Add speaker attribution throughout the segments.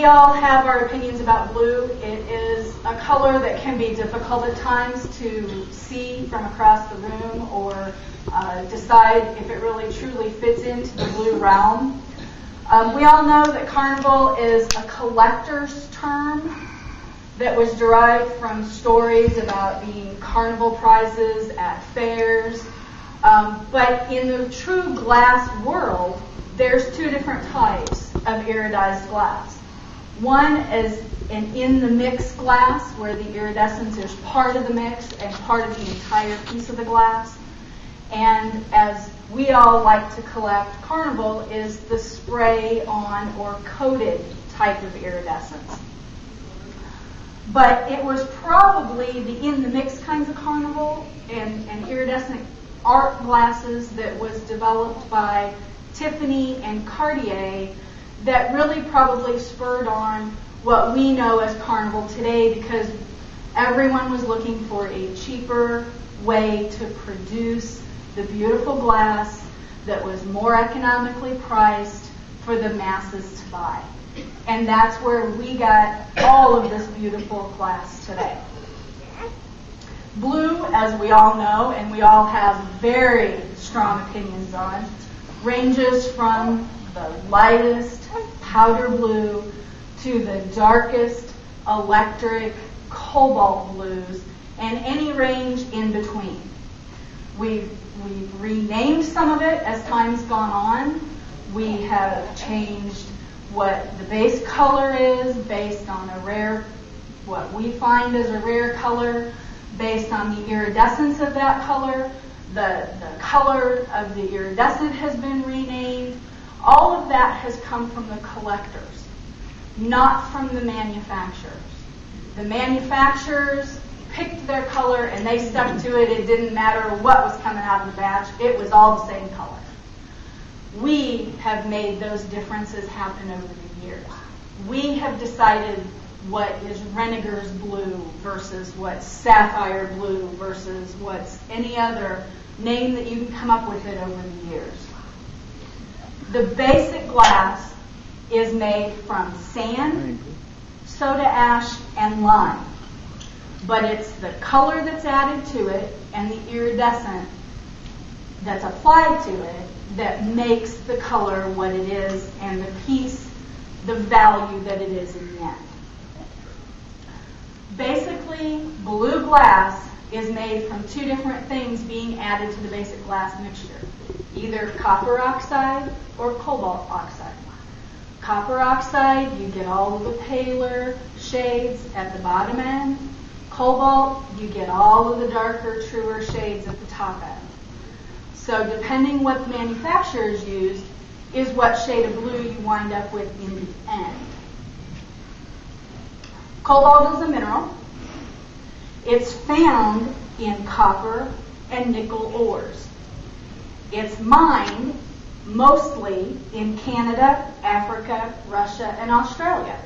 Speaker 1: We all have our opinions about blue. It is a color that can be difficult at times to see from across the room or decide if it really truly fits into the blue realm. We all know that carnival is a collector's term that was derived from stories about being carnival prizes at fairs. But in the true glass world, there's two different types of iridized glass. One is an in-the-mix glass, where the iridescence is part of the mix and part of the entire piece of the glass. And as we all like to collect carnival, is the spray-on or coated type of iridescence. But it was probably the in-the-mix kinds of carnival and iridescent art glasses that was developed by Tiffany and Cartier that really probably spurred on what we know as carnival today, because everyone was looking for a cheaper way to produce the beautiful glass that was more economically priced for the masses to buy. And that's where we got all of this beautiful glass today. Blue, as we all know, and we all have very strong opinions on, ranges from the lightest powder blue to the darkest electric cobalt blues, and any range in between. We've renamed some of it as time's gone on. We have changed what the base color is based on what we find as a rare color, based on the iridescence of that color. The color of the iridescent has been renamed. All of that has come from the collectors, not from the manufacturers. The manufacturers picked their color and they stuck to it. It didn't matter what was coming out of the batch. It was all the same color. We have made those differences happen over the years. We have decided what is Renneger's blue versus what's sapphire blue versus what's any other name that you can come up with it over the years. The basic glass is made from sand, soda ash, and lime. But it's the color that's added to it and the iridescent that's applied to it that makes the color what it is and the piece the value that it is in the end. Basically, blue glass is made from two different things being added to the basic glass mixture, either copper oxide or cobalt oxide. Copper oxide, you get all of the paler shades at the bottom end. Cobalt, you get all of the darker, truer shades at the top end. So depending what the manufacturers used is what shade of blue you wind up with in the end. Cobalt is a mineral. It's found in copper and nickel ores. It's mined mostly in Canada, Africa, Russia, and Australia.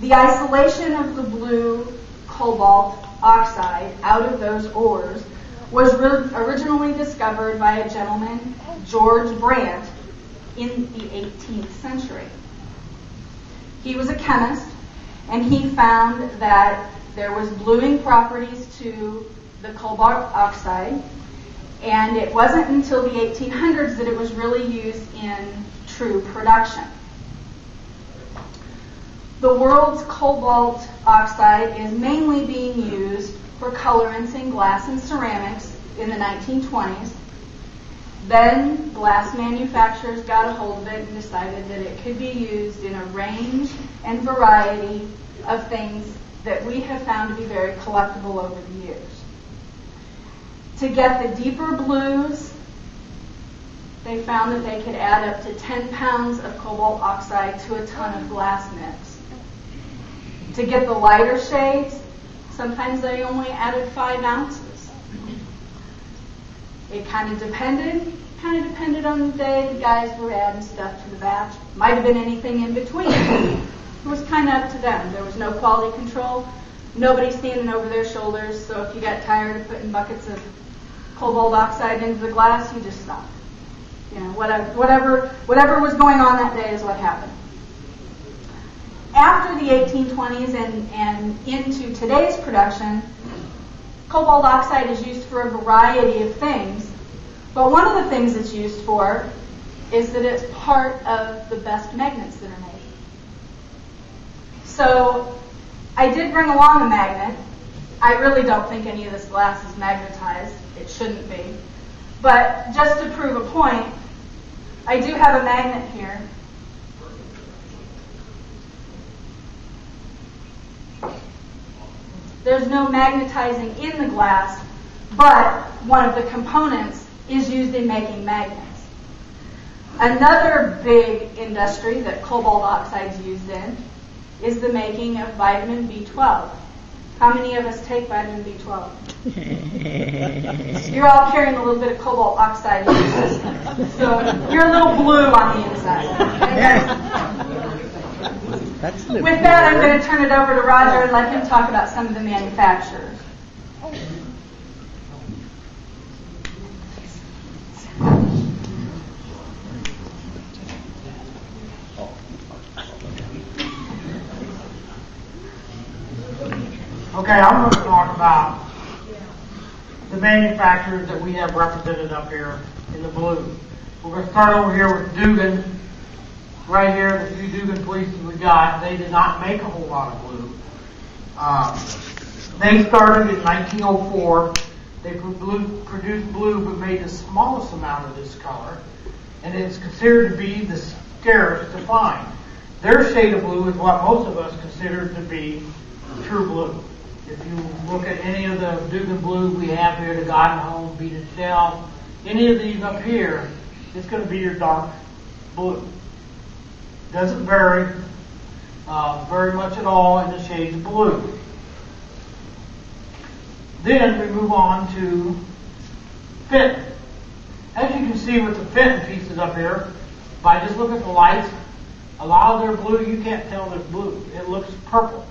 Speaker 1: The isolation of the blue cobalt oxide out of those ores was originally discovered by a gentleman, George Brandt, in the 18th century. He was a chemist, and he found that there was bluing properties to the cobalt oxide, and it wasn't until the 1800s that it was really used in true production. The world's cobalt oxide is mainly being used for colorants in glass and ceramics in the 1920s. Then glass manufacturers got a hold of it and decided that it could be used in a range and variety of things that we have found to be very collectible over the years. To get the deeper blues, they found that they could add up to 10 pounds of cobalt oxide to a ton of glass mix. To get the lighter shades, sometimes they only added 5 ounces. It kind of depended on the day the guys were adding stuff to the batch. Might have been anything in between. It was kind of up to them. There was no quality control. Nobody standing over their shoulders, so if you got tired of putting buckets of cobalt oxide into the glass, you just stopped. You know, whatever was going on that day is what happened. after the 1820s and into today's production, cobalt oxide is used for a variety of things. But one of the things it's used for is that it's part of the best magnets that are made. So I did bring along a magnet. I really don't think any of this glass is magnetized. It shouldn't be. But just to prove a point, I do have a magnet here. There's no magnetizing in the glass, but one of the components is used in making magnets. Another big industry that cobalt oxide is used in is the making of vitamin B12. How many of us take vitamin B12? You're all carrying a little bit of cobalt oxide in your system. So you're a little blue on the inside. With that, I'm going to turn it over to Roger and let him talk about some of the manufacturers.
Speaker 2: Okay, I'm going to talk about the manufacturers that we have represented up here in the blue. We're going to start over here with Dugan. Right here, the few Dugan polices we got, they did not make a whole lot of blue. They started in 1904. They produced blue but made the smallest amount of this color, and it's considered to be the scarce to find. Their shade of blue is what most of us consider to be true blue. If you look at any of the Dugan blue we have here, the Garden Home, Beaded Shell, any of these up here, it's going to be your dark blue. Doesn't vary very much at all in the shades of blue. Then we move on to Fenton. As you can see with the Fenton pieces up here, by just looking at the lights, a lot of their blue, you can't tell they're blue. It looks purple.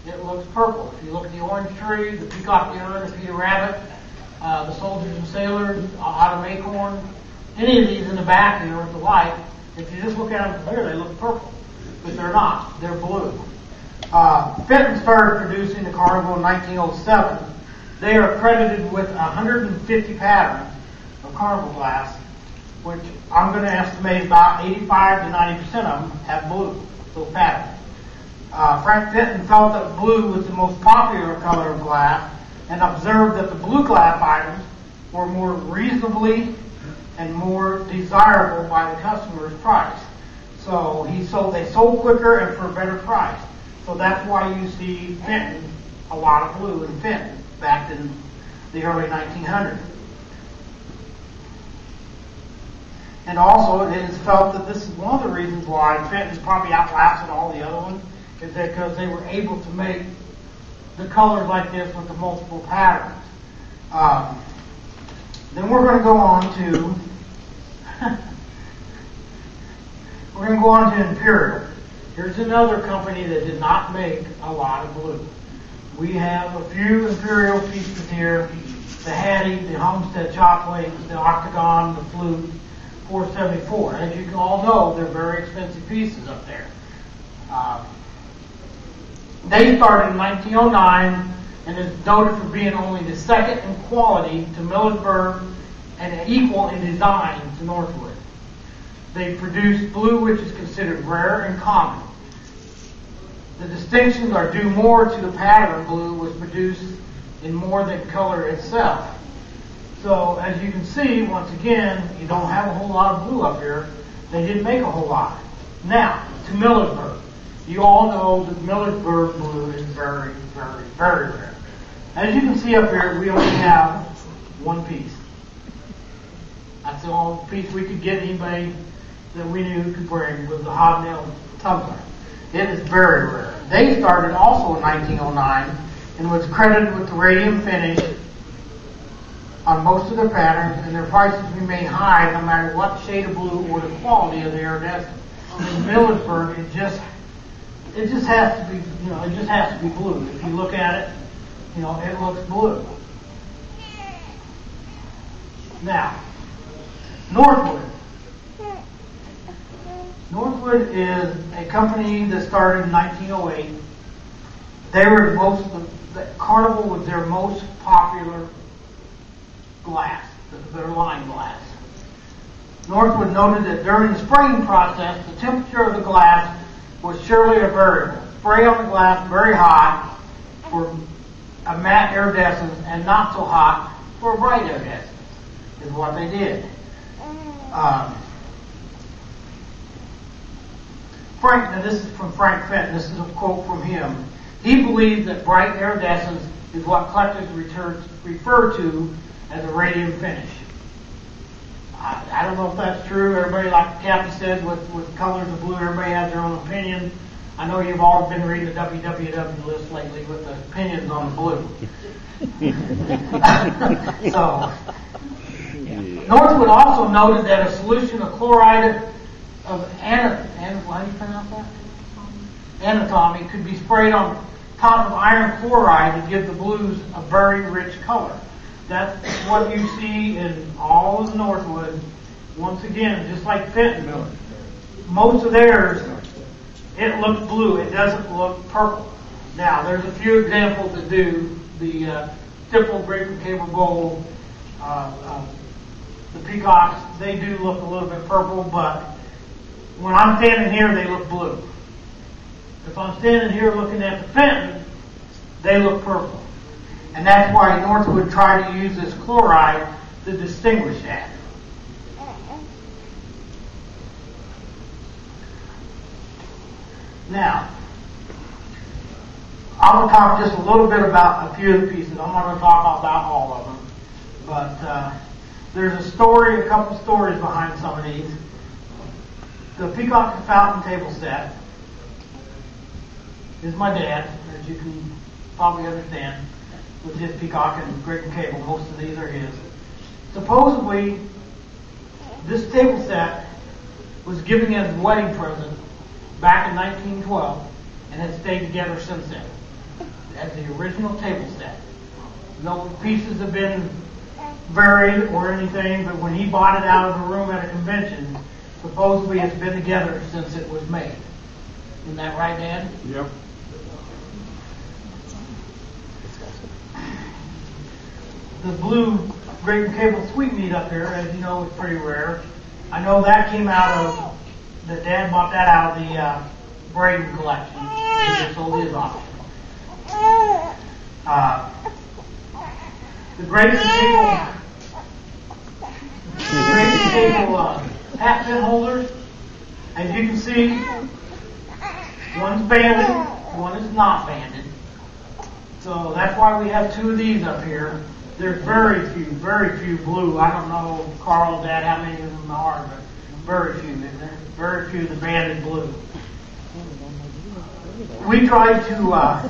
Speaker 2: It looks purple. If you look at the orange tree, the peacock earn, the Peter Rabbit, the soldiers and sailors, autumn acorn, any of these in the back here with the light, if you just look at them from here, they look purple. But they're not. They're blue. Fenton started producing the Carnival in 1907. They are credited with 150 patterns of Carnival glass, which I'm going to estimate about 85 to 90% of them have blue, those patterns. Frank Fenton felt that blue was the most popular color of glass and observed that the blue glass items were more reasonably and more desirable by the customer's price. So they sold quicker and for a better price. So that's why you see Fenton, a lot of blue in Fenton back in the early 1900s. And also it is felt that this is one of the reasons why Fenton's probably outlasted all the other ones, is because they were able to make the colors like this with the multiple patterns. Then we're going to go on to Imperial. Here's another company that did not make a lot of blue. We have a few Imperial pieces here: the Hattie, the Homestead Choplings, the Octagon, the Flute, 474. As you all know, they're very expensive pieces up there. They started in 1909 and is noted for being only the second in quality to Millersburg and equal in design to Northwood. They produce blue which is considered rare and common. The distinctions are due more to the pattern blue was produced in more than color itself. So as you can see, once again, you don't have a whole lot of blue up here. They didn't make a whole lot. Now, to Millersburg. You all know that Millersburg blue is very, very, very rare. As you can see up here, we only have one piece. That's the only piece we could get anybody that we knew could bring was the hobnail tumbler. It is very rare. They started also in 1909 and was credited with the radium finish on most of their patterns, and their prices remain high no matter what shade of blue or the quality of the iridescent. In Millersburg, it just has to be, it just has to be blue. If you look at it, it looks blue. Now, Northwood. Northwood is a company that started in 1908. They were the Carnival was their most popular glass, their line glass. Northwood noted that during the spraying process, the temperature of the glass was surely a variable. Spray on the glass very hot for a matte iridescence and not so hot for a bright iridescence is what they did. Frank, now this is from Frank Fenton, this is a quote from him. He believes that bright iridescence is what collectors refer to as a radium finish. I don't know if that's true. Everybody, like Kathy said, with colors of blue, everybody has their own opinion. I know you've all been reading the WWW list lately with the opinions on the blue. So, Northwood also noted that a solution of chloride of how do you pronounce that? Anatomy could be sprayed on top of iron chloride to give the blues a very rich color. That's what you see in all of Northwood. Once again, just like Fenton, most of theirs, it looks blue. It doesn't look purple. Now, there's a few examples that do. The stippled grape and cable gold, the peacocks, they do look a little bit purple, but when I'm standing here, they look blue. If I'm standing here looking at the Fenton, they look purple. And that's why Northwood tried to use this chloride to distinguish that. Now, I'm going to talk just a little bit about a few of the pieces. I'm not going to talk about all of them. But there's a story, a couple stories behind some of these. The Peacock and Fountain table set is my dad, as you can probably understand, with his peacock and grape and cable. Most of these are his. Supposedly, this table set was given as a wedding present back in 1912 and has stayed together since then as the original table set. No pieces have been varied or anything, but when he bought it out of the room at a convention, supposedly it's been together since it was made. Isn't that right, Dad?
Speaker 3: Yep.
Speaker 2: The blue grape and cable sweetmeat up here, as you know, is pretty rare. I know that came out of, that Dad bought that out of the Braden collection. He just sold his off. The grape and cable hat pin holders, as you can see, one's banded, one is not banded. So that's why we have two of these up here. There's very few blue. I don't know, Carl, Dad, how many of them are, but very few. There's very few of the banded blue. We tried to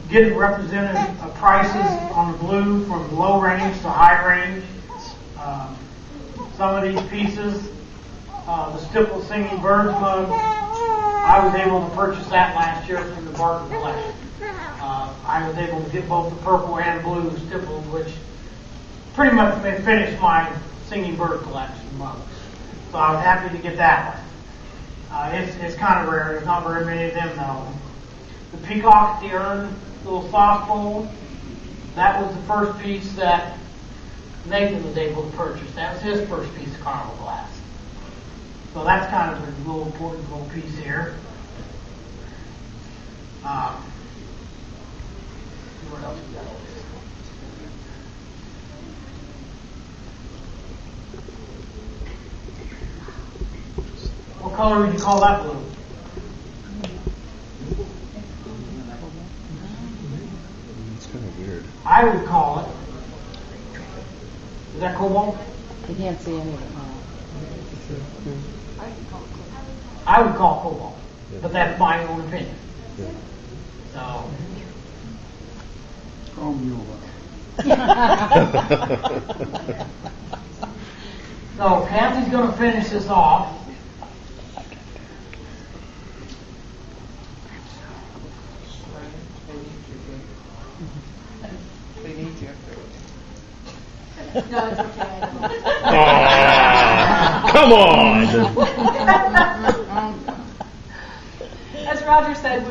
Speaker 2: get representative prices on the blue from low range to high range. Some of these pieces, the stippled Singing Birds mug, I was able to purchase that last year from the Barton collection. I was able to get both the purple and blue stippled, which pretty much finished my Singing Bird collection mugs. So I was happy to get that one. It's kind of rare. There's not very many of them though. The peacock at the urn, little soft bowl, that was the first piece that Nathan was able to purchase. That was his first piece of Carnival Glass. So that's kind of a little important little piece here. What else we got? What color would you call that blue?
Speaker 3: It's kind of weird.
Speaker 2: I would call it. Is that cobalt?
Speaker 4: You can't see any of it.
Speaker 2: I would call cobalt, but that's my own opinion.
Speaker 3: Yeah.
Speaker 2: So. So Kathy's going to finish this off.
Speaker 1: No, it's okay.
Speaker 3: Come on!
Speaker 1: As Roger said,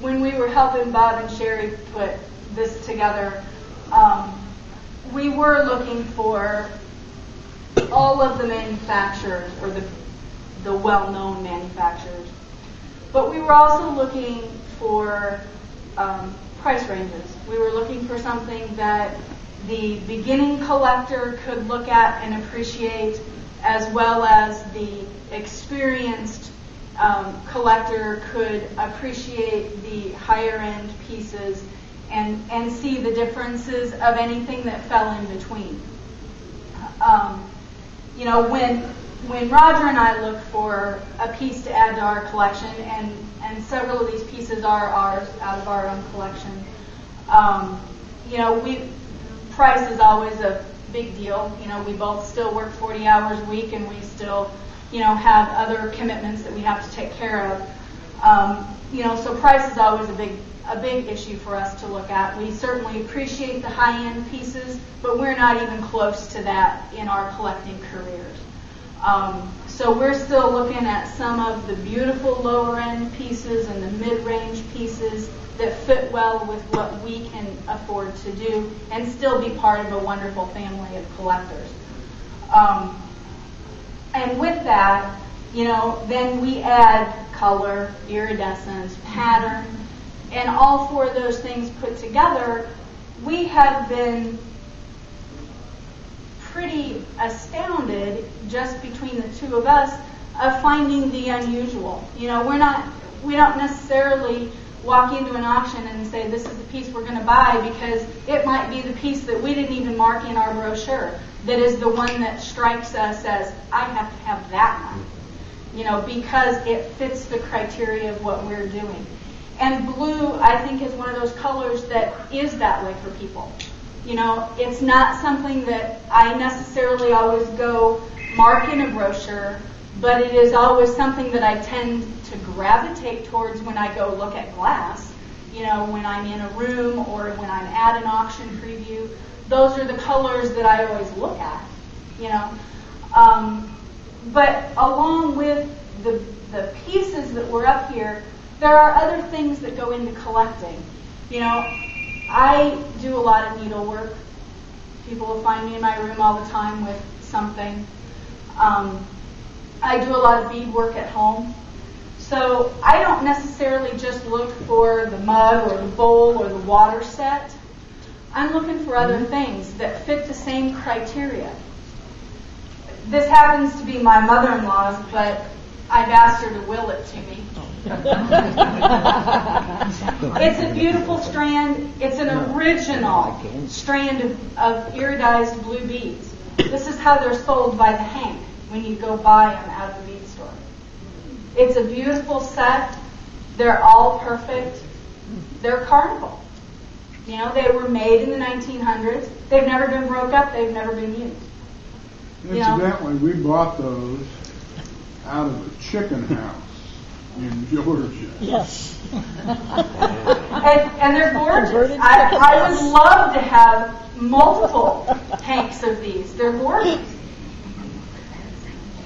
Speaker 1: when we were helping Bob and Sherry put this together, we were looking for all of the manufacturers, or the well-known manufacturers, but we were also looking for price ranges. We were looking for something that the beginning collector could look at and appreciate, as well as the experienced collector could appreciate the higher end pieces and see the differences of anything that fell in between. When Roger and I look for a piece to add to our collection, and several of these pieces are ours out of our own collection, price is always a big deal. We both still work 40 hours a week, and we still, have other commitments that we have to take care of. So price is always a big issue for us to look at. We certainly appreciate the high-end pieces, but we're not even close to that in our collecting careers. So we're still looking at some of the beautiful lower-end pieces and the mid-range pieces that fit well with what we can afford to do and still be part of a wonderful family of collectors. And with that, then we add color, iridescence, pattern, and all four of those things put together, we have been pretty astounded, just between the two of us, of finding the unusual. We don't necessarily walk into an auction and say, this is the piece we're going to buy, because it might be the piece that we didn't even mark in our brochure that is the one that strikes us as, I have to have that one, because it fits the criteria of what we're doing. And blue, I think, is one of those colors that is that way for people. It's not something that I necessarily always go mark in a brochure, but it is always something that I tend to gravitate towards when I go look at glass. When I'm in a room or when I'm at an auction preview, those are the colors that I always look at. But along with the pieces that were up here, there are other things that go into collecting. I do a lot of needlework. People will find me in my room all the time with something. I do a lot of beadwork at home. So I don't necessarily just look for the mug or the bowl or the water set. I'm looking for other things that fit the same criteria. This happens to be my mother-in-law's, but I've asked her to will it to me. It's a beautiful strand. It's an original strand of iridized blue beads. This is how they're sold by the hank when you go buy them out of the bead store. It's a beautiful set. They're all perfect. They're carnival. They were made in the 1900s. They've never been broke up. They've never been used.
Speaker 4: Incidentally, we bought those out of a chicken house in Georgia.
Speaker 5: Yes.
Speaker 1: And they're gorgeous. I would love to have multiple tanks of these. They're gorgeous.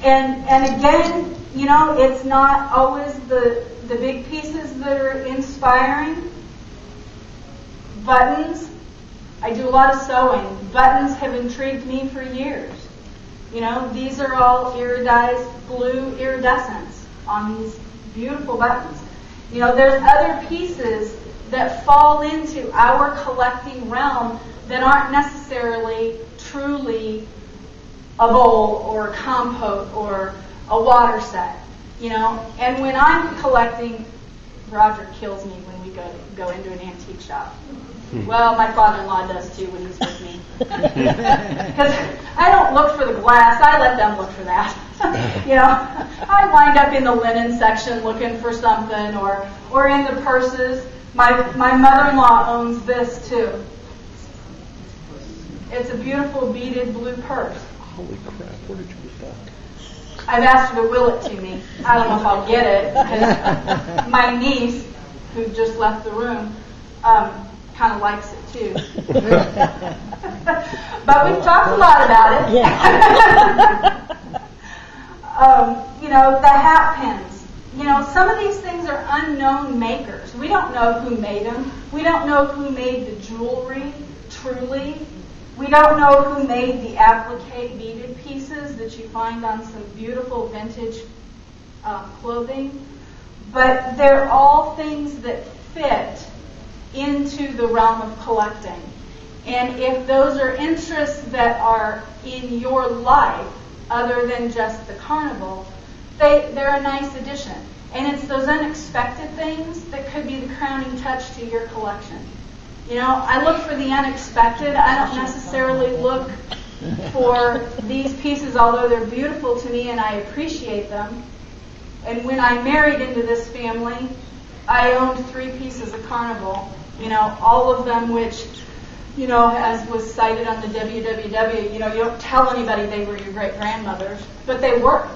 Speaker 1: And again, it's not always the big pieces that are inspiring. Buttons. I do a lot of sewing. Buttons have intrigued me for years. These are all iridized blue iridescence on these beautiful buttons. There's other pieces that fall into our collecting realm that aren't necessarily truly a bowl or a compote or a water set. And when I'm collecting, Roger kills me when we go into an antique shop. Well, my father-in-law does too when he's with me. Because I don't look for the glass, I let them look for that. I wind up in the linen section looking for something, or in the purses. My mother-in-law owns this too. It's a beautiful beaded blue purse.
Speaker 3: Holy crap, where did you get that?
Speaker 1: I've asked her to will it to me. I don't know if I'll get it, because my niece, who just left the room, kind of likes it too. But we've talked a lot about it.
Speaker 5: Yeah.
Speaker 1: The hat pins. some of these things are unknown makers. We don't know who made them. We don't know who made the jewelry, truly. We don't know who made the applique beaded pieces that you find on some beautiful vintage clothing. But they're all things that fit into the realm of collecting. And if those are interests that are in your life, other than just the carnival, they're a nice addition. And it's those unexpected things that could be the crowning touch to your collection. I look for the unexpected. I don't necessarily look for these pieces, although they're beautiful to me and I appreciate them. And when I married into this family, I owned 3 pieces of carnival, all of them which, as was cited on the www, you don't tell anybody they were your great-grandmothers, but they were.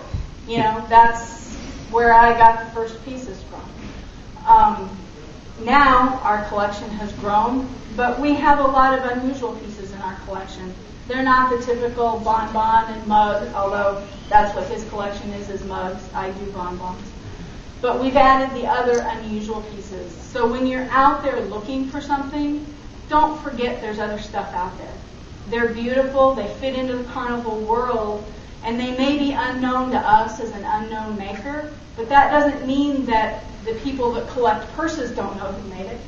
Speaker 1: That's where I got the first pieces from. Now our collection has grown, but we have a lot of unusual pieces in our collection. They're not the typical bonbon and mug, although that's what his collection is mugs. I do bonbons. But we've added the other unusual pieces. So when you're out there looking for something, don't forget there's other stuff out there. They're beautiful, they fit into the carnival world, and they may be unknown to us as an unknown maker, but that doesn't mean that the people that collect purses don't know who made it,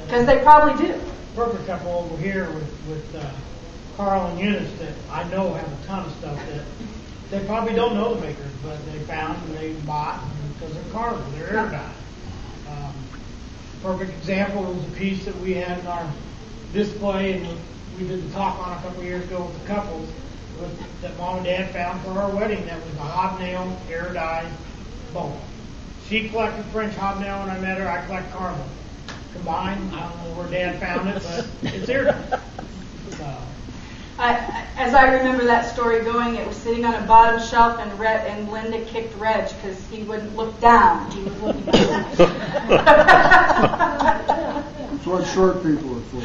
Speaker 1: because they probably do.
Speaker 5: Perfect couple over here with Carl and Eunice that I know have a ton of stuff that they probably don't know the makers, but they found and they bought because they're carnival, they're erudite. Perfect example was a piece that we had in our display, and we did the talk on a couple of years ago with the couples that Mom and Dad found for our wedding. That was a hobnail erudite bowl. She collected French hobnail when I met her. I collect carnival. Combined, I don't know where Dad found it, but it's erudite.
Speaker 1: As I remember that story going, it was sitting on a bottom shelf, and Linda kicked Reg because he wouldn't look down. He was looking down.
Speaker 4: That's what short people are for.